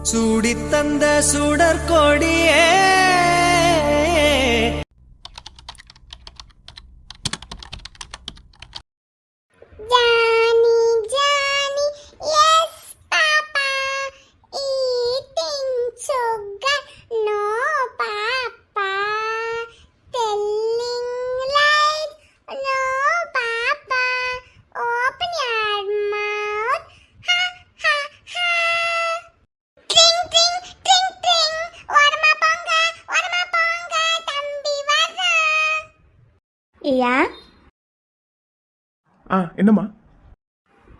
சூடித்தந்த சுடற்கொடியே ஐயா, என்னம்மா?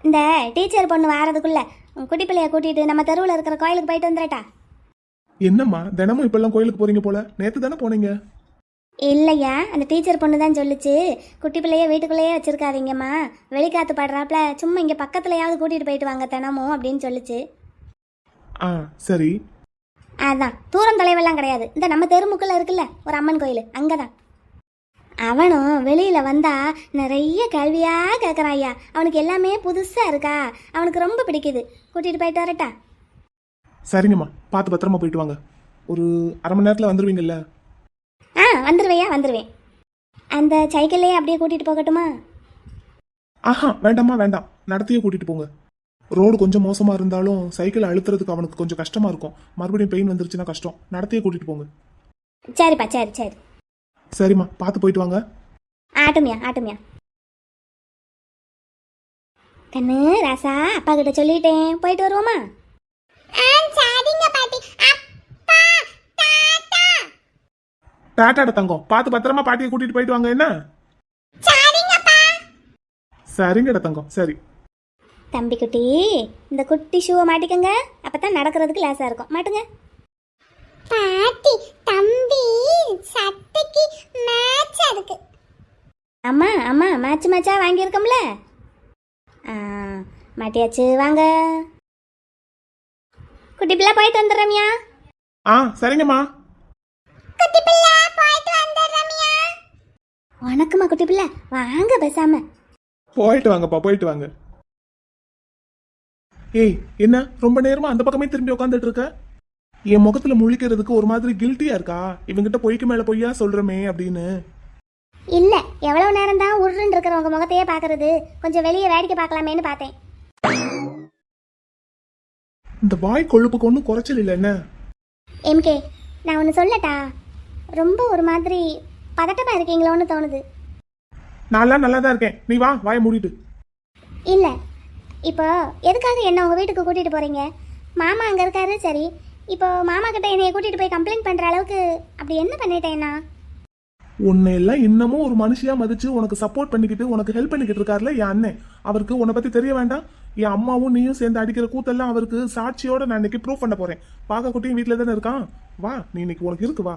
இந்த டீச்சர் பொண்ணு வாரதுக்குள்ள குட்டி பிள்ளைய கூட்டிட்டு நம்ம தெருவில் இருக்கிற கோயிலுக்கு போயிட்டு வந்துடட்டா? என்னம்மா தினமும் இப்பெல்லாம் கோயிலுக்கு போறீங்க போல? நேத்து தானே போனீங்க. இல்லையா, அந்த டீச்சர் பொண்ணு தான் சொல்லுச்சு, குட்டி பிள்ளைய வீட்டுக்குள்ளேயே வச்சிருக்காதீங்கம்மா, வெளிக்காத்து படுறாப்புல சும்மா இங்கே பக்கத்துலையாவது கூட்டிட்டு போயிட்டு வாங்க தினமும் அப்படின்னு சொல்லுச்சு. சரி. அதான் தூரம் தொலைவெல்லாம் கிடையாது, இந்த நம்ம தெருமுக்கில் இருக்குல்ல ஒரு அம்மன் கோயில், அங்கதான். அவனும் வெளியில வந்தா நிறைய கேள்வியா கேட்குறான் ஐயா. அவனுக்கு எல்லாமே புதுசா இருக்கா, அவனுக்கு ரொம்ப பிடிக்குது. கூட்டிட்டு போயிட்டு வரட்டா? சரிங்கம்மா, பார்த்து பத்திரமா போயிட்டு வாங்க. ஒரு அரை மணி நேரத்தில் வந்துடுவீங்கல்ல? வந்துருவையா, வந்துருவேன். அந்த சைக்கிள்லேயே அப்படியே கூட்டிட்டு போகட்டுமா? வேண்டாம்மா வேண்டாம், நடத்தியே கூட்டிட்டு போங்க. ரோடு கொஞ்சம் மோசமா இருந்தாலும் சைக்கிள் அழுத்துறதுக்கு அவனுக்கு கொஞ்சம் கஷ்டமா இருக்கும். மறுபடியும் பெயின் வந்துருச்சுன்னா கஷ்டம். நடத்தியே கூட்டிட்டு போங்க. சரிப்பா, சரி சரி. சரிம்மா, பார்த்து போயிட்டு வாங்க. ஆட்டுமியா ஆட்டுமியா. கண்ணு ராசா, அப்பா கிட்ட சொல்லிட்டேன், போயிட்டு வருவோமா? டாட்டாட தங்கம், பார்த்து பத்திரமா பாட்டியை கூட்டிட்டு போயிட்டு வாங்க. என்ன? சரிங்கடா தங்கம், சரி. தம்பி குட்டி, இந்த குட்டி ஷூவை மாட்டிக்கங்க, அப்பதான் நடக்கிறதுக்கு லேசா இருக்கும். மாட்டுங்க. பாட்டி, தம்பி சட்டைக்கு மேட்சா இருக்கு. அம்மா அம்மா, மேட்சா வாங்கியிருக்கோம்ல. மாட்டியாச்சு, வாங்க. குட்டி பிள்ளை போயிட்டு வந்துடுறமியா. சரிங்கம்மா. குட்டி பிள்ளை போயிட்டு வந்துடுறமியா. வணக்கம்மா குட்டி பிள்ளை, வாங்க பேசாம. போயிட்டு வாங்கப்பா, போயிட்டு வாங்க. ஏய், என்ன ரொம்ப நேரமா அந்த பக்கமே திரும்பி உட்காந்துட்டு இருக்க? என் முகத்துல முழிக்கிறதுக்கு ஒரு மாதிரி கில்ட்டியா இருக்கா? இவங்கிட்ட பொய்க்கு மேல பொய்யா சொல்றமே அப்படின்னு. இல்ல, எவ்வளவு நேரம் தான் உருன்னு இருக்கிறவங்க முகத்தையே பாக்குறது, கொஞ்சம் வெளியே வேடிக்கை பார்க்கலாமேன்னு பார்த்தேன். இந்த வாய் கொழுப்புக்கு ஒன்றும் குறைச்சல் இல்லை என்ன? எம்கே, நான் ஒன்று சொல்லட்டா? ரொம்ப ஒரு மாதிரி பதட்டமா இருக்கீங்களோன்னு தோணுது. நான்லாம் நல்லா தான் இருக்கேன், நீ வா, வாயை மூடிட்டு. இல்ல, இப்போ எதுக்காக என்ன உங்க வீட்டுக்கு கூட்டிட்டு போறீங்க? மாமா அங்க இருக்காரு, சரி. இப்போ மாமா கிட்ட என்னைய கூட்டிட்டு போய் கம்ப்ளைண்ட் பண்ற அளவுக்கு அப்படி என்ன பண்ணிட்டேன்னா? உன்னை எல்லாம் இன்னமும் ஒரு மனுஷியா மதிச்சு உனக்கு சப்போர்ட் பண்ணிக்கிட்டு உனக்கு ஹெல்ப் பண்ணிக்கிட்டு இருக்காருல என் அண்ணன். அவருக்கு உன்னை பத்தி தெரிய வேண்டாம்? என் அம்மாவும் நீயும் சேர்ந்து அடிக்கிற கூத்தெல்லாம் அவருக்கு சாட்சியோட நான் இன்னைக்கு ப்ரூவ் பண்ண போறேன். பாக்க குட்டியும் வீட்டுல தானே இருக்கான். வா, நீ இன்னைக்கு உனக்கு இருக்கு, வா.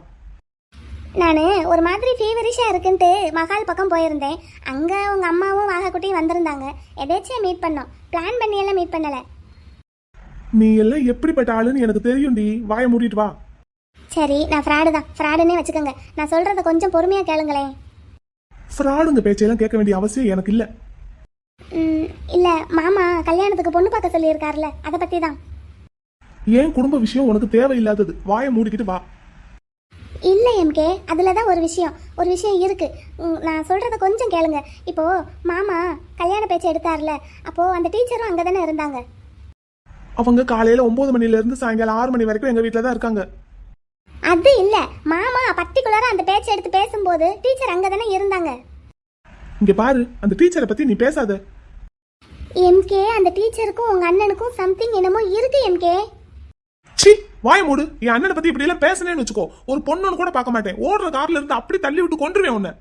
நான் ஒரு மாதிரி ஃபீவரிஷா இருக்குன்ட்டு மகால் பக்கம் போயிருந்தேன். அங்க உங்க அம்மாவும் வாக குட்டியும் வந்திருந்தாங்க. எதாச்சும் மீட் பண்ணோம், பிளான் பண்ணி எல்லாம் மீட் பண்ணல. நீ எல்லாம் எப்படிப்பட்ட ஆளுன்னு எனக்கு தெரியும்டி, வாயை மூடிட்டு வா. சரி, நான் ஃப்ராடு தான், ஃப்ராடுன்னே வச்சுக்கோங்க. நான் சொல்றத கொஞ்சம் பொறுமையா கேளுங்களேன். ஃப்ராடுங்க பேச்சையெல்லாம் கேட்க வேண்டிய அவசியம் எனக்கு இல்ல. இல்ல, மாமா கல்யாணத்துக்கு பொண்ணு பார்க்க சொல்லியிருக்காருல, அதை பத்தி தான். ஏன் குடும்ப விஷயம் உனக்கு தேவையில்லாதது, வாயை மூடிக்கிட்டு வா. இல்ல எம்கே, அதுலதான் ஒரு விஷயம் இருக்கு. நான் சொல்றத கொஞ்சம் கேளுங்க. இப்போ மாமா கல்யாண பேச்சு எடுத்தாருல, அப்போ அந்த டீச்சரும் அங்கதானே இருந்தாங்க. அவங்க காலையில 9 மணில இருந்து சாயங்காலம் 6 மணி வரைக்கும் எங்க வீட்டுல தான் இருக்காங்க. அது இல்ல, மாமா பர்டிகுலரா அந்த பேச்சு எடுத்து பேசும்போது டீச்சர் அங்கதானே இருந்தாங்க. இங்க பாரு, அந்த டீச்சரை பத்தி நீ பேசாத. எம்கே, அந்த டீச்சருக்கும் உங்க அண்ணனுக்கும் சம்திங் என்னமோ இருக்கு எம்கே. சி, வாய மூடு. என் அண்ணனை பத்தி இப்படி எல்லாம் பேசணும்னு வச்சுக்கோ, ஒரு பொண்ணுன்னு கூட பார்க்க மாட்டேன். ஓடுற கார்ல இருந்து அப்படி தள்ளி விட்டு கொன்றுவேன் உன்னை.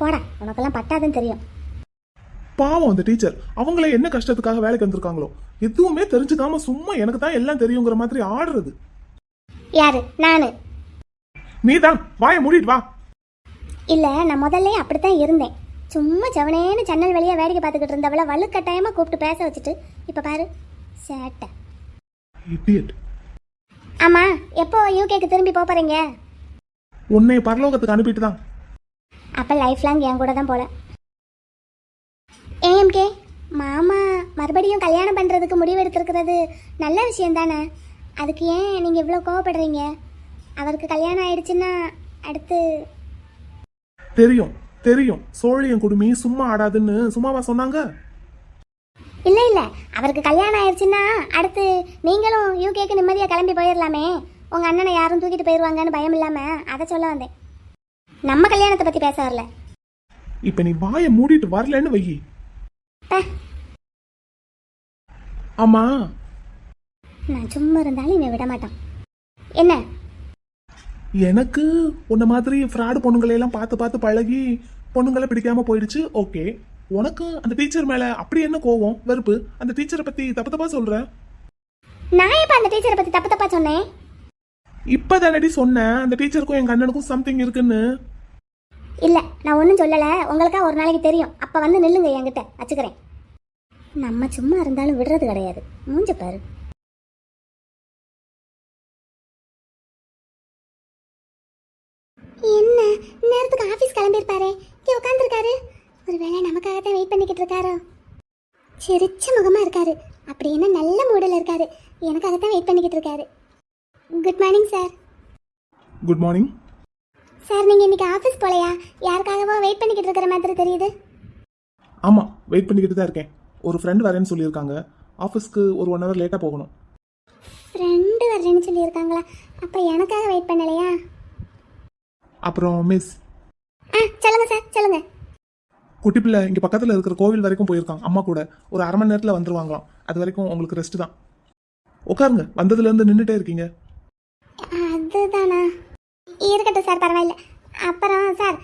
போடா, உனக்கெல்லாம் பட்டாதுன்னு தெரியும். பாவம் அந்த டீச்சர், அவங்கள என்ன கஷ்டத்துக்காக வேலைக்கு வந்திருக்காங்களோ, எதுவுமே தெரிஞ்சுக்காம சும்மா எனக்கு தான் எல்லாம் தெரியுங்கிற மாதிரி ஆடுறது. யாரு? நானு? நீதான். வாயை மூடிட்டு வா. இல்ல, நான் முதல்ல அப்படித்தான் இருந்தேன். சும்மா ஜவனேன்னு ஜன்னல் வழியா வேடிக்கை பார்த்துக்கிட்டு இருந்தவள வலுக்கட்டாயமா கூப்பிட்டு பேச வச்சுட்டு இப்ப பாரு சேட்டை. ஆமா, எப்போ யூகேக்கு திரும்பி போறீங்க? உன்னை பரலோகத்துக்கு அனுப்பிட்டு தான். அப்ப லைஃப் லாங் என் கூட தான் போல. ஏஎம்கே, மாமா மறுபடியும் கல்யாணம் பண்றதுக்கு முடிவு எடுத்திருக்கிறது நல்ல விஷயம் தானே? அதுக்கு ஏன் நீங்கள் இவ்வளோ கோவப்படுறீங்க? அவருக்கு கல்யாணம் ஆயிடுச்சுன்னா அடுத்து தெரியும் தெரியும், சோழியம் குடுமி சும்மா ஆடாதுன்னு சும்மாவா சொன்னாங்க? இல்லை இல்லை, அவருக்கு கல்யாணம் ஆயிடுச்சுன்னா அடுத்து நீங்களும் யூகேக்கு நிம்மதியாக கிளம்பி போயிடலாமே. உங்கள் அண்ணனை யாரும் தூக்கிட்டு போயிடுவாங்கன்னு பயம் இல்லாமல் அதை சொல்ல வந்தேன். நம்ம கல்யாணத்தை பற்றி பேச வரல. இப்ப நீ வாயை மூடிட்டு வரலன்னு வையி. பே, ஆமா, நான் சும்மா இருந்தாலும் இவன் விட மாட்டான். என்ன? எனக்கு உன்ன மாதிரி ஃப்ராடு பொண்ணுங்களை எல்லாம் பார்த்து பார்த்து பழகி பொண்ணுங்களை பிடிக்காம போயிடுச்சு. ஓகே, உனக்கு அந்த டீச்சர் மேல அப்படி என்ன கோவம், வெறுப்பு? அந்த டீச்சரை பத்தி தப்பு தப்பா சொல்ற? நான் எப்போ அந்த டீச்சரை பற்றி தப்பு தப்பா சொன்னேன்? இப்பதானடி சொன்னேன் அந்த டீச்சருக்கும் எங்க அண்ணனுக்கும் சம்திங் இருக்குன்னு. இல்லை, நான் ஒன்றும் சொல்லலை. உங்களுக்கா ஒரு நாளைக்கு தெரியும். அப்போ வந்து நில்லுங்க, என்கிட்ட வச்சுக்கிறேன். நம்ம சும்மா இருந்தாலும் விடுறது கிடையாது. மூஞ்ச பாரு. என்ன நேரத்துக்கு ஆஃபீஸ் கிளம்பியிருப்பாரு, இங்கே உட்காந்துருக்காரு. ஒருவேளை நமக்காக தான் வெயிட் பண்ணிக்கிட்டு இருக்காரோ? சிரிச்ச முகமாக இருக்காரு. அப்படி என்ன நல்ல மூடில் இருக்காரு. எனக்காக தான் வெயிட் பண்ணிக்கிட்டு இருக்காரு. Good morning sir. Good morning sir. நீங்கள் இன்னைக்கு ஆஃபீஸ் போலையா? யாருக்காகவோ வெயிட் பண்ணிக்கிட்டு இருக்கிற மாதிரி தெரியுது. ஆமா, வெயிட் பண்ணிக்கிட்டு தான் இருக்கேன். ஒரு ஃப்ரெண்ட் வரேன்னு சொல்லியிருக்காங்க. ஆஃபீஸ்க்கு ஒரு 1 hour லேட்டாக போகணும். ஃப்ரெண்டு வர்றேன்னு சொல்லியிருக்காங்களா? அப்போ எனக்காக வெயிட் பண்ணலையா? அப்புறம் மிஸ், சொல்லுங்க சார், சொல்லுங்க. குட்டி பிள்ளை இங்கே பக்கத்தில் இருக்கிற கோவில் வரைக்கும் போயிருக்கான் அம்மா கூட. ஒரு 1/2 மணி நேரத்தில் வந்துருவாங்களாம். அது வரைக்கும் உங்களுக்கு ரெஸ்ட் தான். உட்காருங்க, வந்ததுலேருந்து நின்றுட்டே இருக்கீங்க. அதுதானா? இருக்கட்டும் சார், பரவாயில்ல. அப்புறம் சார்,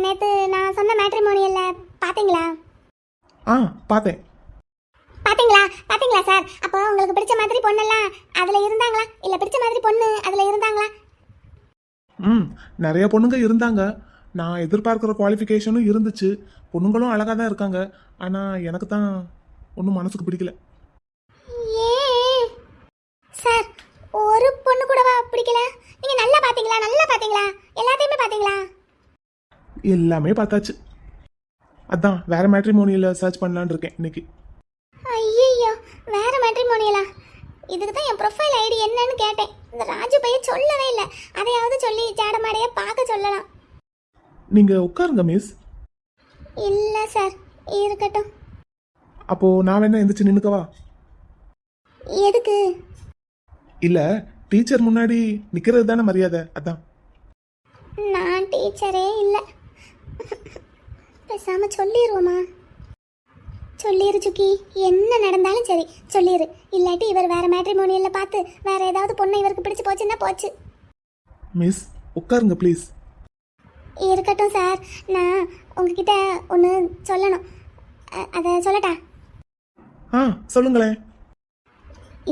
நேற்று நான் சொன்ன மேட்ரிமோனியலில் பார்த்தீங்களா? பார்த்தேன். பார்த்தீங்களா சார்? அப்போ உங்களுக்கு பிடிச்ச மாதிரி பொண்ணெல்லாம் அதில் இருந்தாங்களா? இல்லை பிடிச்ச மாதிரி பொண்ணு அதில் இருந்தாங்களா? நிறைய பொண்ணுங்க இருந்தாங்க. நான் எதிர்பார்க்குற குவாலிஃபிகேஷனும் இருந்துச்சு. பொண்ணுங்களும் அழகாக தான் இருக்காங்க. ஆனால் எனக்கு தான் ஒன்றும் மனசுக்கு பிடிக்கல. ஏன் சார், ஒரு பொண்ணு கூடவா பிடிக்கல? நீங்கள் நல்லா பார்த்தீங்களா? எல்லாத்தையுமே பார்த்தீங்களா? எல்லாமே பார்த்தாச்சு. அதான் வேற மேட்ரிமோனியில் சர்ச் பண்ணலான்னு இருக்கேன் இன்னைக்கு. ஐயோ, வேற மேட்ரிமோனியலா? இதுக்கு தான் என் ப்ரொஃபைல் ஐடி என்னன்னு கேட்டேன். இந்த ராஜு பையன் சொல்லவே இல்லை. அதையாவது சொல்லி ஜாடமாடையை பார்க்க சொல்லலாம். நீங்கள் உட்காருங்க மிஸ். இல்லை சார், இருக்கட்டும். அப்போது நான் வேணா எந்திரிச்சு நின்றுக்கவா? எதுக்கு? இல்லை, டீச்சர் முன்னாடி நிற்கிறது தானே மரியாதை, அதான். நான் டீச்சரே இல்லை. பேசாமல் சொல்லிடுவோமா? சொல்லிடு சுக்கி, என்ன நடந்தாலும் சரி சொல்லிடு. இல்லாட்டி இவர் வேற மேட்ரிமோனியலில் பார்த்து வேற ஏதாவது பொண்ணை இவருக்கு பிடிச்சு போச்சுன்னா போச்சு. மிஸ் உட்காருங்க ப்ளீஸ். இருக்கட்டும் சார், நான் உங்ககிட்ட ஒன்று சொல்லணும். அதை சொல்லட்டா? சொல்லுங்களேன்.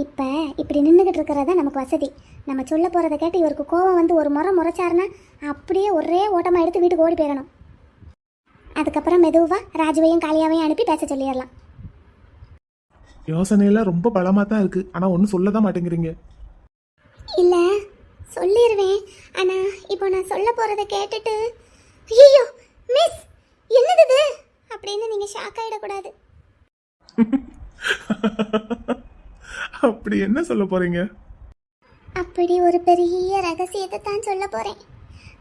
இப்போ இப்படி நின்றுக்கிட்டு இருக்கிறதா நமக்கு வசதி. நம்ம சொல்ல போகிறத கேட்டு இவருக்கு கோபம் வந்து ஒரு முறைச்சாருன்னா அப்படியே ஒரே ஓட்டமாக எடுத்து வீட்டுக்கு ஓடி போயிடணும். அதுக்கப்புறம் மெதுவாக ராஜுவையும் காளியாவையும் அனுப்பி பேச சொல்லிடலாம். யோசனையெல்லாம் ரொம்ப பலமாக தான் இருக்கு. ஆனால் ஒன்றும் சொல்ல தான் மாட்டேங்கிறீங்க. இல்லை, சொல்லிடுவேன். ஆனால் இப்போ நான் சொல்ல போகிறத கேட்டுட்டு ஐயோ மிஸ் என்னது இது அப்படின்னு நீங்கள் ஷாக் ஆகிடக்கூடாது. அப்படி என்ன சொல்ல போறீங்க? அப்படி ஒரு பெரிய ரகசியத்தை தான் சொல்ல போகிறேன்.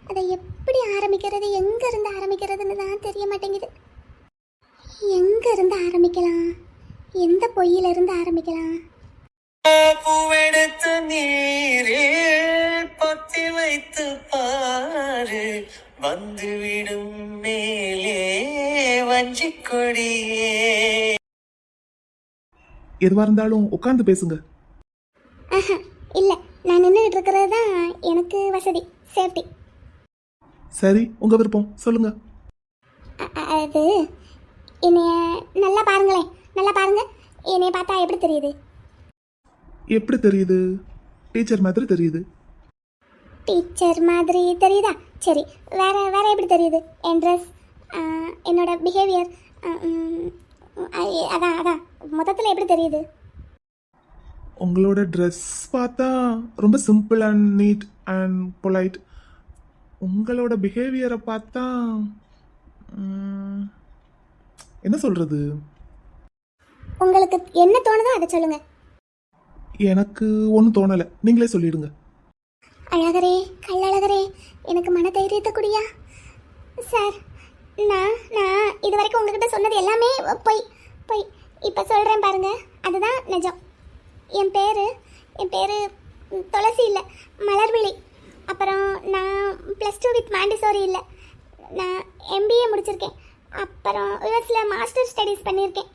அதை எப்படி ஆரம்பிக்கிறது, எங்கேருந்து ஆரம்பிக்கிறதுன்னு தான் தெரிய மாட்டேங்குது. எங்கேருந்து ஆரம்பிக்கலாம்? எந்த பொய்யிலிருந்து ஆரம்பிக்கலாம்? பூவெடுத்து நீரில் பொத்தி வைத்து பாரு, வந்துவிடும் மேலே வஞ்சிக் கொடியே. எதுவாக இருந்தாலும் உட்கார்ந்து பேசுங்க. இல்லை, நான் நின்றுகிட்டு இருக்கிறது தான் எனக்கு வசதி, சேஃப்டி. சரி, உங்க விருப்பம், சொல்லுங்க. அது என்னைய நல்லா பாருங்களேன், நல்லா பாருங்க. என்னைய பார்த்தா எப்படி தெரியுது? எப்படி தெரியுது? டீச்சர் மாதிரி தெரியுது. டீச்சர் மாதிரி தெரியுதா? சரி, வேற வேற எப்படி தெரியுது? என் ட்ரெஸ், என்னோட பிஹேவியர், அதான் அதான் மொத்தத்தில் எப்படி தெரியுது? உங்களோட ட்ரெஸ் பார்த்தா ரொம்ப simple and neat and polite. உங்களோட பிஹேவியரை பார்த்தா என்ன சொல்றது? உங்களுக்கு என்ன தோணுதோ அதை சொல்லுங்க. எனக்கு ஒன்றும் தோணலை, நீங்களே சொல்லிடுங்க. அழகரே, கள்ளழகரே, எனக்கு மன தைரியத்தை குடியா. சார், நான் இது வரைக்கும் உங்ககிட்ட சொன்னது எல்லாமே பொய் பொய். இப்போ சொல்கிறேன் பாருங்க, அதுதான் நிஜம். என் பேர் துளசி இல்லை, மலர்விழி. அப்புறம் நான் +2 வித் மாண்டிசோரி இல்லை, நான் MBA முடிச்சிருக்கேன். அப்புறம் யூஎஸில் மாஸ்டர் ஸ்டடீஸ் பண்ணியிருக்கேன்.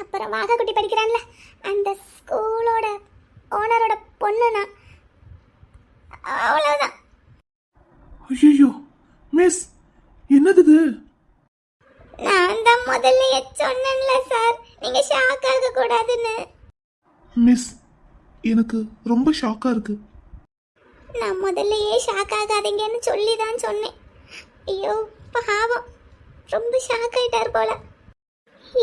அப்புறம் வாகக்குட்டி படிக்கிறான்ல, அந்த ஸ்கூலோட ஓனரோட பொண்ணு நான். அவ்வளோதான். ஐயோ மிஸ், என்னது இது? நான் தான் முதல்லயே சொன்னேன்ல சார், நீங்க ஷாக் ஆக கூடாதுன்னு. மிஸ், எனக்கு ரொம்ப ஷாக்கா இருக்கு. நான் முதல்லயே ஷாக் ஆகாதீங்கன்னு சொல்லி தான் சொன்னேன். ஐயோ பாவம், ரொம்ப ஷாக் ஆயிட்டார் போல.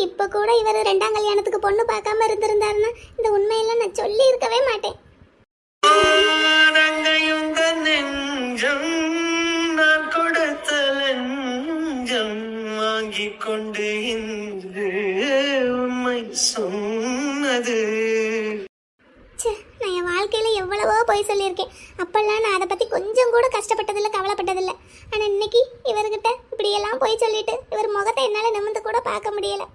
இப்போ கூட இவர் 2ஆம் கல்யாணத்துக்கு பொண்ணு பார்க்காம இருந்திருந்தாருன்னா இந்த உண்மையெல்லாம் நான் சொல்லி இருக்கவே மாட்டேன். ஆனங்கையுந்த நெஞ்சம் நான் கொடுத்த லஞ்சம் வாங்கிக் கொண்டு இன்று உண்மை சொன்னது. நான் என் வாழ்க்கையில எவ்வளவோ பொய் சொல்லியிருக்கேன். அப்பெல்லாம் நான் அதை பத்தி கொஞ்சம் கூட கஷ்டப்பட்டதில்லை, கவலைப்பட்டதில்லை. ஆனா இன்னைக்கு இவர்கிட்ட இப்படியெல்லாம் பொய் சொல்லிட்டு இவர் முகத்தை என்னால நிமிர்ந்து கூட பார்க்க முடியல.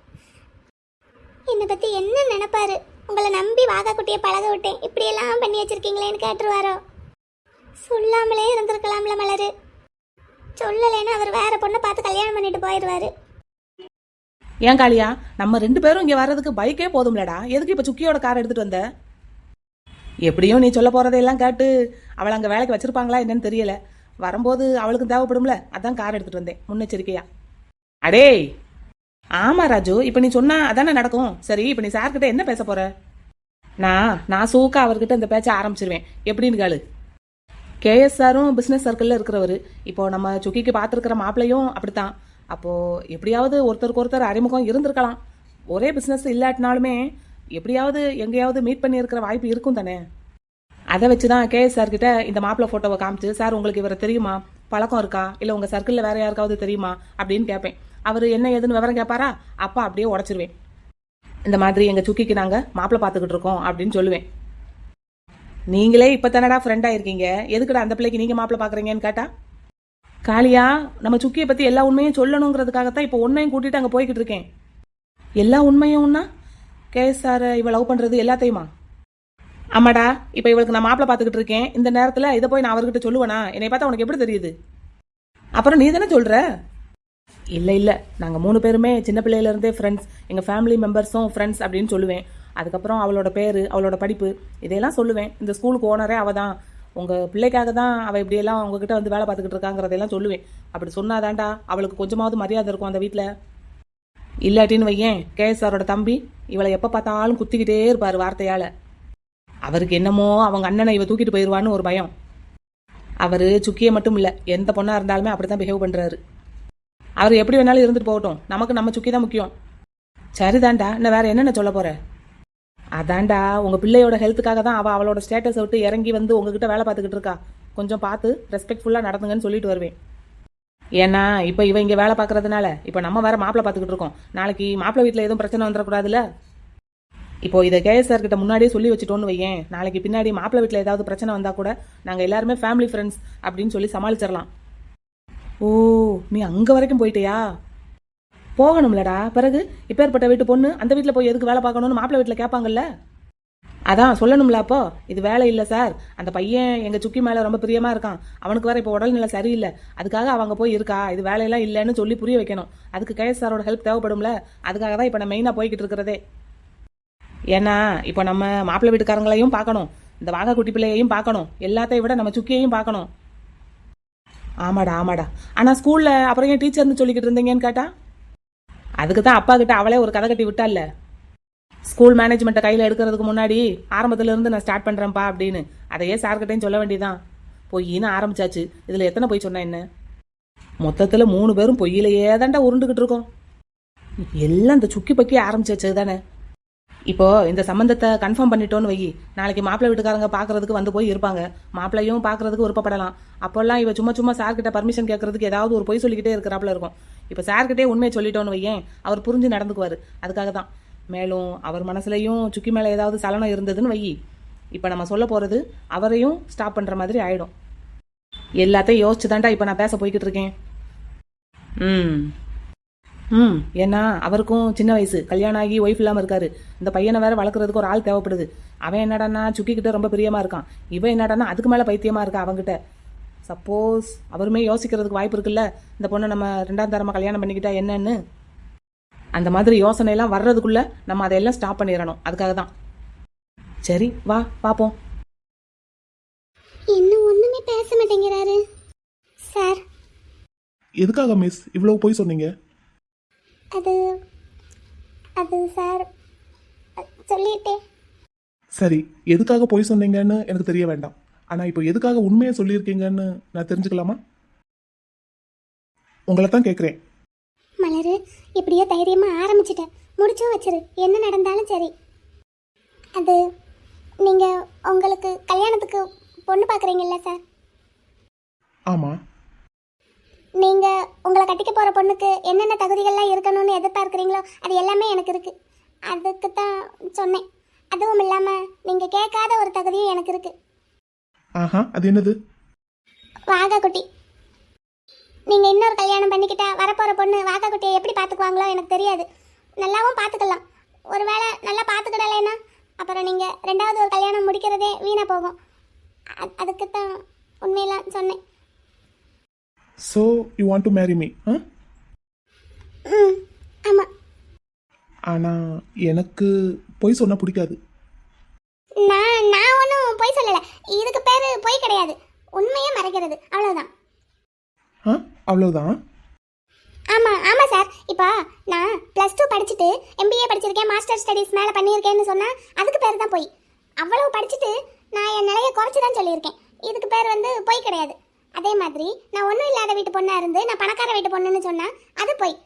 என்னை பத்தி என்ன நினைப்பாரு? உங்களை நம்பி வாகாக்குட்டியை பழக விட்டேன், இப்படியெல்லாம் பண்ணி வச்சிருக்கீங்களேன்னு கேட்டுருவாரோ? சொல்லாமலே இருந்திருக்கலாம்ல மலரு. சொல்லலைன்னா அவர் வேற பொண்ணை பார்த்து கல்யாணம் பண்ணிட்டு போயிடுவாரு. ஏன் காளியா, நம்ம 2 பேரும் இங்க வர்றதுக்கு பைக்கே போதும்லடா, எதுக்கு இப்ப சுக்கியோட கார் எடுத்துட்டு வந்த? எப்படியும் நீ சொல்ல போறதையெல்லாம் கேட்டு அவளை அங்க வேலைக்கு வச்சிருப்பாங்களா என்னன்னு தெரியல. வரும்போது அவளுக்கு தேவைப்படும்ல, அதான் கார் எடுத்துட்டு வந்தேன் முன்னெச்சரிக்கையா. அடே ஆமா ராஜு, இப்ப நீ சொன்னா அதானே நடக்கும். சரி, இப்ப நீ சார்கிட்ட என்ன பேச போற? நான் சூக்கா அவர்கிட்ட இந்த பேச்ச ஆரம்பிச்சிருவேன். எப்படின்னு கேளு. KS சாரும் பிசினஸ் சர்க்கிள்ல இருக்கிறவரு. இப்போ நம்ம சுக்கிக்கு பார்த்துருக்கிற மாப்பிள்ளையும் அப்படித்தான். அப்போ எப்படியாவது ஒருத்தருக்கு ஒருத்தர் அறிமுகம் இருந்திருக்கலாம். ஒரே பிசினஸ் இல்லாட்டினாலுமே எப்படியாவது எங்கேயாவது மீட் பண்ணி இருக்கிற வாய்ப்பு இருக்கும் தானே. அதை வச்சுதான் KS சார் கிட்ட இந்த மாப்பிள்ளை போட்டோவை காமிச்சு, சார் உங்களுக்கு இவரை தெரியுமா, பழக்கம் இருக்கா, இல்ல உங்க சர்க்கிள்ல வேற யாருக்காவது தெரியுமா அப்படின்னு கேட்பேன். அவர் என்ன ஏதுன்னு விவரம் கேட்பாரா, அப்பா அப்படியே உடச்சிருவேன். இந்த மாதிரி எங்க சுக்கிக்கு நாங்க மாப்பிள்ளை பார்த்துக்கிட்டு இருக்கோம் அப்படின்னு சொல்லுவேன். நீங்களே இப்ப தானடா ஃப்ரெண்டா இருக்கீங்க, எதுக்குடா அந்த பிள்ளைக்கு நீங்க மாப்பிள்ளை பாக்குறீங்கன்னு கேட்டா, காளியா நம்ம சுக்கியை பத்தி எல்லா உண்மையும் சொல்லணுங்கிறதுக்காகத்தான் இப்போ உன்னையும் கூட்டிட்டு அங்க போய்கிட்டு இருக்கேன். எல்லா உண்மையும்னா KS சார் இவ லவ் பண்றது எல்லாத்தையுமா? ஆமாடா, இப்ப இவளுக்கு நான் மாப்பிள்ளை பார்த்துக்கிட்டு இருக்கேன். இந்த நேரத்துல இதை போய் நான் அவர்கிட்ட சொல்லுவேனா? என்னை பார்த்தா உனக்கு எப்படி தெரியுது? அப்புறம் நீ தானே சொல்ற. இல்ல நாங்க 3 பேருமே சின்ன பிள்ளையில இருந்தே ஃப்ரெண்ட்ஸ், எங்க ஃபேமிலி மெம்பர்ஸும் ஃப்ரெண்ட்ஸ் அப்படின்னு சொல்லுவேன். அதுக்கப்புறம் அவளோட பேரு, அவளோட படிப்பு, இதையெல்லாம் சொல்லுவேன். இந்த ஸ்கூலுக்கு ஓனரே அவ தான், உங்க பிள்ளைக்காக தான் அவ இப்படியெல்லாம் உங்ககிட்ட வந்து வேலை பார்த்துக்கிட்டு இருக்காங்கிறதெல்லாம் சொல்லுவேன். அப்படி சொன்னாதான்டா அவளுக்கு கொஞ்சமாவது மரியாதை இருக்கும் அந்த வீட்டில். இல்லாட்டின்னு வையேன், KS சாரோட தம்பி இவளை எப்போ பார்த்தாலும் குத்திக்கிட்டே இருப்பார் வார்த்தையால. அவருக்கு என்னமோ அவங்க அண்ணனை இவ தூக்கிட்டு போயிடுவான்னு ஒரு பயம். அவர் சுக்கியை மட்டும் இல்லை, எந்த பொண்ணா இருந்தாலுமே அப்படித்தான் பிஹேவ் பண்றாரு. அவர் எப்படி வேணாலும் இருந்துட்டு போகட்டும், நமக்கு நம்ம சுக்கி தான் முக்கியம். சரிதான்டா, இன்னும் வேற என்னென்ன சொல்ல போற? அதான்டா, உங்க பிள்ளையோட ஹெல்த்துக்காக தான் அவளோட ஸ்டேட்டஸை விட்டு இறங்கி வந்து உங்ககிட்ட வேலை பார்த்துக்கிட்டு இருக்கா. கொஞ்சம் பார்த்து ரெஸ்பெக்ட்ஃபுல்லா நடந்துங்கன்னு சொல்லிட்டு வருவேன். ஏன்னா இப்போ இவ இங்க வேலை பார்க்கறதுனால இப்போ நம்ம வேற மாப்பிள்ளை பார்த்துக்கிட்டு இருக்கோம். நாளைக்கு மாப்பிள்ளை வீட்டில் எதுவும் பிரச்சனை வந்துடக்கூடாதுல்ல. இப்போ இதை KS சார் கிட்ட முன்னாடியே சொல்லி வச்சுட்டோன்னு வையேன், நாளைக்கு பின்னாடி மாப்பிள்ளை வீட்டில் ஏதாவது பிரச்சனை வந்தா கூட நாங்கள் எல்லாருமே ஃபேமிலி ஃப்ரெண்ட்ஸ் அப்படின்னு சொல்லி சமாளிச்சிடலாம். ஓ, நீ அங்க வரைக்கும் போயிட்டியா? போகணும்லடா, பிறகு இப்பேற்பட்ட வீட்டு பொண்ணு அந்த வீட்டில் போய் எதுக்கு வேலை பார்க்கணும்னு மாப்பிள்ளை வீட்டில் கேட்பாங்கல்ல. அதான் சொல்லணும்ல. அப்போ இது வேலை இல்லை சார், அந்த பையன் எங்க சுக்கி மேல ரொம்ப பிரியமா இருக்கான், அவனுக்கு வேற இப்போ உடல்நிலை சரியில்லை, அதுக்காக அவங்க போய் இருக்கா, இது வேலையெல்லாம் இல்லைன்னு சொல்லி புரிய வைக்கணும். அதுக்கு KS சாரோட ஹெல்ப் தேவைப்படும்ல, அதுக்காக தான் இப்போ நான் மெயினா போய்கிட்டு இருக்கிறதே. ஏன்னா இப்போ நம்ம மாப்பிள்ளை வீட்டுக்காரங்களையும் பார்க்கணும், இந்த வாகா குட்டி பிள்ளையையும் பார்க்கணும், எல்லாத்தையும் விட நம்ம சுக்கியையும் பார்க்கணும். ஆமாடா. ஆனா ஸ்கூல்ல அப்புறம் ஏன் டீச்சர்னு சொல்லிக்கிட்டு இருந்தீங்கன்னு கேட்டா, அதுக்கு தான் அப்பா கிட்ட அவளே ஒரு கதை கட்டி விட்டால, ஸ்கூல் மேனேஜ்மெண்ட்டை கையில் எடுக்கிறதுக்கு முன்னாடி ஆரம்பத்துல இருந்து நான் ஸ்டார்ட் பண்றேன்ப்பா அப்படின்னு. அதையே சார்கிட்டையும் சொல்ல வேண்டியதான். பொய்ன்னு ஆரம்பிச்சாச்சு, இதுல எத்தனை பொய் சொன்னா என்ன? மொத்தத்துல 3 பேரும் பொய்யிலேயே தான்டா உருண்டுகிட்டு இருக்கோம். எல்லாம் இந்த சுக்கி பக்கி ஆரம்பிச்சு தானே. இப்போ இந்த சம்பந்தத்தை கன்ஃபார்ம் பண்ணிட்டோன்னு வை, நாளைக்கு மாப்பிள்ளை வீட்டுக்காரங்க பாக்குறதுக்கு வந்து போய் இருப்பாங்க, மாப்பிள்ளையும் பாக்குறதுக்கு விருப்பப்படலாம். அப்போல்லாம் இவ சும்மா சார்கிட்ட பர்மிஷன் கேட்கறதுக்கு ஏதாவது ஒரு பொய் சொல்லிக்கிட்டே இருக்கிறாப்புல இருக்கும். இப்போ சார்கிட்டே உண்மையை சொல்லிட்டோன்னு வையேன், அவர் புரிஞ்சு நடந்துக்குவாரு. அதுக்காக தான் மேலும் அவர் மனசுலையும் சுக்கி மேலே ஏதாவது சலனம் இருந்ததுன்னு வை, இப்போ நம்ம சொல்ல போகிறது அவரையும் ஸ்டாப் பண்ணுற மாதிரி ஆகிடும். எல்லாத்தையும் யோசிச்சு தான்டா இப்போ நான் பேச போய்கிட்டு இருக்கேன். ம் ம் ஏன்னா அவருக்கும் சின்ன வயசு, கல்யாணம் ஆகி ஒய்ஃப் இல்லாமல் இருக்காரு. இந்த பையனை வேற வளர்க்குறதுக்கு ஒரு ஆள் தேவைப்படுது. அவன் என்னடான்னா சுக்கிக்கிட்ட ரொம்ப பிரியமாக இருக்கான், இவன் என்னடான்னா அதுக்கு மேலே பைத்தியமாக இருக்கா அவங்கிட்ட. சப்போஸ் அவருமே யோசிக்கிறதுக்கு வாய்ப்பு இருக்குல்ல, இந்த பொண்ணை நம்ம 2ஆம் தரமாக கல்யாணம் பண்ணிக்கிட்டா என்னன்னு. அந்த மாதிரி யோசனையெல்லாம் வர்றதுக்குள்ள நம்ம அதையெல்லாம் ஸ்டாப் பண்ணிடணும். அதுக்காக தான். சரி வா பார்ப்போம். இன்னும் ஒண்ணுமே பேச மாட்டேங்கிறாரு சார். எதுக்காக மிஸ் இவ்வளவு போய் சொன்னீங்க? அது அது சார் சொல்லிட்டேன். சரி, எதுக்காக போய் சொன்னீங்கன்னு எனக்கு தெரிய வேண்டாம். ஆனா இப்போ எதுக்காக உண்மையை சொல்லியிருக்கீங்கன்னு நான் தெரிஞ்சுக்கலாமா? உங்களை தான் கேட்குறேன். மலரு, எப்படியோ தைரியமா ஆரம்பிச்சிட்டேன், முடிச்சும் வச்சிரு. என்ன நடந்தாலும் சரி. அது நீங்க உங்களுக்கு கல்யாணத்துக்கு பொண்ணு பார்க்குறீங்கல்ல சார்? ஆமா. நீங்க உங்களை கட்டிக்க போற பொண்ணுக்கு என்னென்ன தகுதிகள்லாம் இருக்கணும்னு எதிர்பார்க்குறீங்களோ அது எல்லாமே எனக்கு இருக்கு. அதுக்கு தான் சொன்னேன். அதுவும் இல்லாம நீங்க கேட்காத ஒரு தகுதியும் எனக்கு இருக்கு. ஆஹா, அது என்னது? வாகா குட்டி. நீங்க இன்னொரு கல்யாணம் பண்ணிக்கிட்டா வரப்போற பொண்ணு வாகா குட்டியை எப்படி பார்த்துக்குவாங்களோ எனக்கு தெரியாது. நல்லாவும் பார்த்துக்கலாம். ஒருவேளை நல்லா பார்த்துக்கிடலைன்னா அப்புறம் நீங்க 2வது ஒரு கல்யாணம் முடிக்கிறதே வீணா போகும். அதுக்கு தான் உண்மையெல்லாம் சொன்னேன். So you want to marry me? ம், ஆமா. ஆனா எனக்கு பொய் சொன்னா பிடிக்காது. நான் ஒன்றும் பொய் சொல்லலை. இதுக்கு பேர் பொய் கிடையாது, உண்மையே மறைக்கிறது, அவ்வளோதான். அவ்வளவுதான். ஆமாம் ஆமாம் சார். இப்போ நான் +2 படிச்சுட்டு MBA படிச்சிருக்கேன், மாஸ்டர் ஸ்டடீஸ் மேலே பண்ணியிருக்கேன்னு சொன்னால் அதுக்கு பேர் தான் பொய். அவ்வளவு படிச்சுட்டு நான் என் நிலையை குறைச்சி தான் சொல்லியிருக்கேன். இதுக்கு பேர் பொய் கிடையாது. அதே மாதிரி நான் ஒன்றும் இல்லாத வீட்டு பொண்ணாக இருந்து நான் பணக்கார வீட்டு பொண்ணுன்னு சொன்னால் அது பொய்.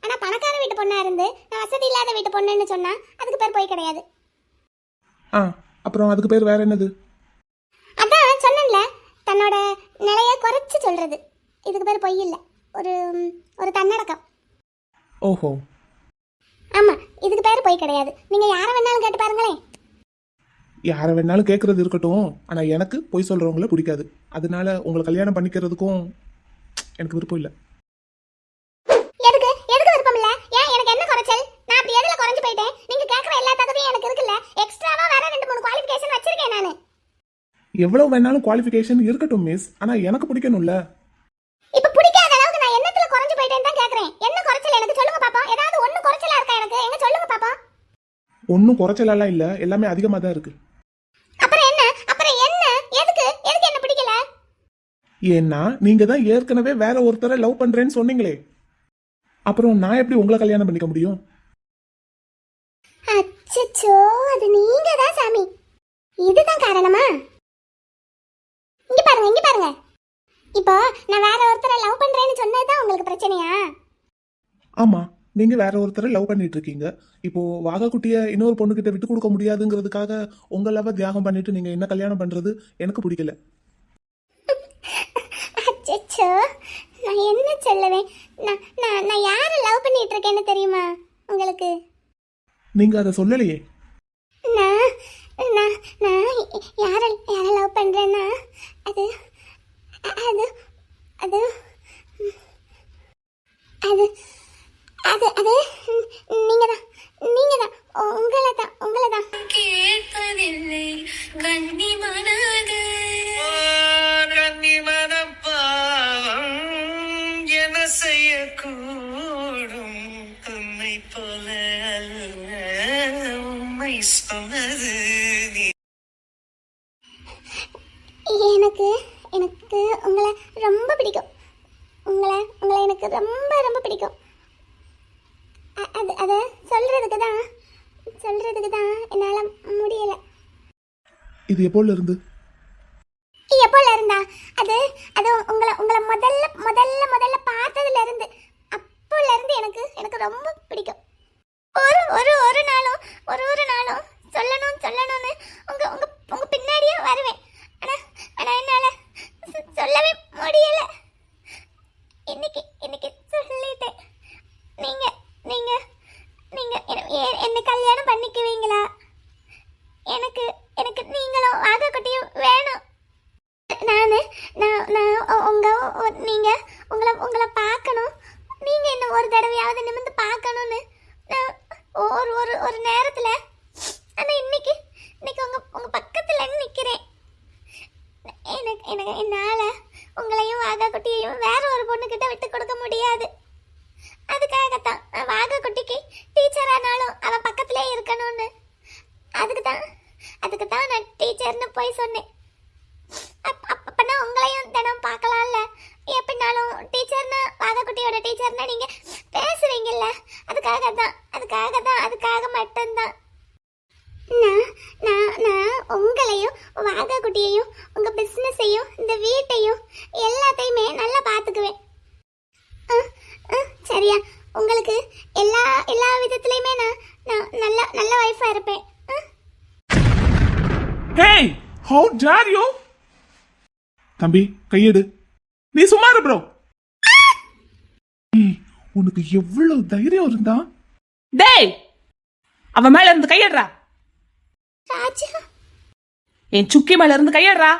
ஆனால் பணக்கார வீட்டு பொண்ணாக இருந்து நான் வசதி இல்லாத வீட்டு பொண்ணுன்னு சொன்னால் அதுக்கு பேர் பொய் கிடையாது. அப்புறம் அதுக்கு பேர் வேற என்னது? அதான் சொன்னேன்ல, தன்னோட நிலையை குறைச்சி சொல்கிறது. இதுக்கு பேர் பொய் இல்லை, ஒரு தன்னடக்கம். ஓஹோ. ஆமாம், இதுக்கு பேர் பொய் கிடையாது. நீங்கள் யாரை வேணாலும் கேட்டு பாருங்களேன். யாரை வேணாலும் கேட்கறது இருக்கட்டும், ஆனா எனக்கு பொய் சொல்றவங்கள பிடிக்காது. அதனால உங்களை கல்யாணம் பண்ணிக்கிறதுக்கும் எனக்கு விருப்பம் இல்லை. எதுக்கு விருப்பம் இல்லை? ஏன், எனக்கு என்ன குறைச்சல்? நான் அப்படி எதில் குறைஞ்சு போயிட்டேன்? நீங்கள் கேட்குற எல்லா தகுதியும் எனக்கு இருக்குல்ல. எக்ஸ்ட்ராவாக வேற 2-3 குவாலிஃபிகேஷன் வச்சிருக்கேன் நான். எவ்வளவு வேணாலும் குவாலிஃபிகேஷன் இருக்கட்டும் மிஸ், ஆனா எனக்கு பிடிக்கணும்ல. இப்போ பிடிக்காத அளவுக்கு நான் என்னத்துல குறைஞ்சு போயிட்டேன்னு தான் கேட்குறேன். என்ன குறைச்சல் எனக்கு சொல்லுங்க பாப்பா. ஏதாவது ஒன்று குறைச்சலா இருக்கா எனக்கு? எங்க சொல்லுங்க பாப்பா. ஒன்றும் குறைச்சலாம் இல்லை, எல்லாமே அதிகமாக தான் இருக்கு. அப்புறம் என்ன? எதுக்கு என்ன பிடிக்கல? ஏன்னா நீங்க தான் ஏற்கனவே வேற ஒருத்தரை லவ் பண்றேன்னு சொன்னீங்களே, அப்புறம் நான் எப்படி உங்களை கல்யாணம் பண்ணிக்க முடியும்? அச்சச்சோ, அது நீங்க தான் சாமி. இதுதான் காரணமா? இங்க பாருங்க. இப்போ நான் வேற ஒருத்தரை லவ் பண்றேன்னு சொன்னதுதான் உங்களுக்கு பிரச்சனையா? ஆமா, நீங்க வேற ஒருத்தரை லவ் பண்ணிட்டு இருக்கீங்க. இப்போ வாகக்குட்டிய இன்னொரு பொண்ணுகிட்ட விட்டு கொடுக்க முடியாதுங்கிறதுக்காக உங்க லவ் தியாகம் பண்ணிட்டு நீங்க என்ன கல்யாணம் பண்றது எனக்கு பிடிக்கல. அச்சச்சோ, நான் என்ன சொல்லுவேன்? நான் யாரை லவ் பண்ணிட்டு இருக்கேன்னு தெரியுமா உங்களுக்கு? நீங்க அதை சொல்லலையே. நான் நான் நான் யாரை லவ் பண்றேன்னா அது அது அது அது அது அது நீங்கதான் உங்களை தான் கேட்பதில்லை கண்ணி மனது கண்ணி மனப்பாவம் என செய்யக்கூடும் உன்னை போல அல்ல உண்மை சொன்னது. எனக்கு உங்களை ரொம்ப பிடிக்கும். உங்களை எனக்கு ரொம்ப பிடிக்கும். அதை சொல்றதுக்கு தான் என்னால் முடியலை. இது எப்போல இருந்து? அது உங்களை முதல்ல பார்த்ததுல இருந்து, அப்போல இருந்து எனக்கு ரொம்ப பிடிக்கும். ஒரு நாளும் சொல்லணும்னு உங்க பின்னாடியே வருவேன். ஆனா என்னால சொல்லவே முடியல. இன்னைக்கு சொல்லிட்டேன். நீங்க என்ன கல்யாணம் பண்ணிக்குவீங்களா? எனக்கு எனக்கு நீங்களும் வாகக்குட்டியும் வேணும். நீங்க உங்களை பார்க்கணும். நீங்க என்ன ஒரு தடவையாவது நிமிர்ந்து பார்க்கணும்னு ஒரு ஒரு ஒரு நேரத்துல. ஆனா இன்னைக்கு உங்க பக்கத்துல நிக்கிறேன். எனக்கு என்னால உங்களையும் வாகக்குட்டியையும் வேற ஒரு பொண்ணு கிட்ட விட்டு கொடுக்க முடியாது. அதுக்காகத்தான் வாகக்குட்டிக்கு டீச்சர் ஆனாலும் அவன் பக்கத்திலே இருக்கணும்னு. அதுக்கு தான் நான் டீச்சர்னு போய் சொன்னேன். அப்பனா உங்களையும் தினம் பார்க்கலாம்ல. எப்படினாலும் டீச்சர்னா வாகக்குட்டியோட டீச்சர்னா நீங்க பேசுவீங்கல்ல. அதுக்காக மட்டும்தான் நான் உங்களையும் வாகக்குட்டியையும் உங்க பிசினஸையும் இந்த வீட்டையும் எல்லாத்தையுமே நல்லா பார்த்துக்குவேன். சரியா? உங்களுக்கு எல்லா விதத்துலயுமே நான் நல்ல வைஃபா இருப்பேன். Hey, how dare you? தம்பி கையெடு. நீ சும்மா இரு ப்ரோ. உனக்கு எவ்வளவு தைரியம் இருந்தா? டேய், அவன் மேல இருந்து கையடுறா. ராஜா, என் சுக்கி மேல இருந்து கையடுறா.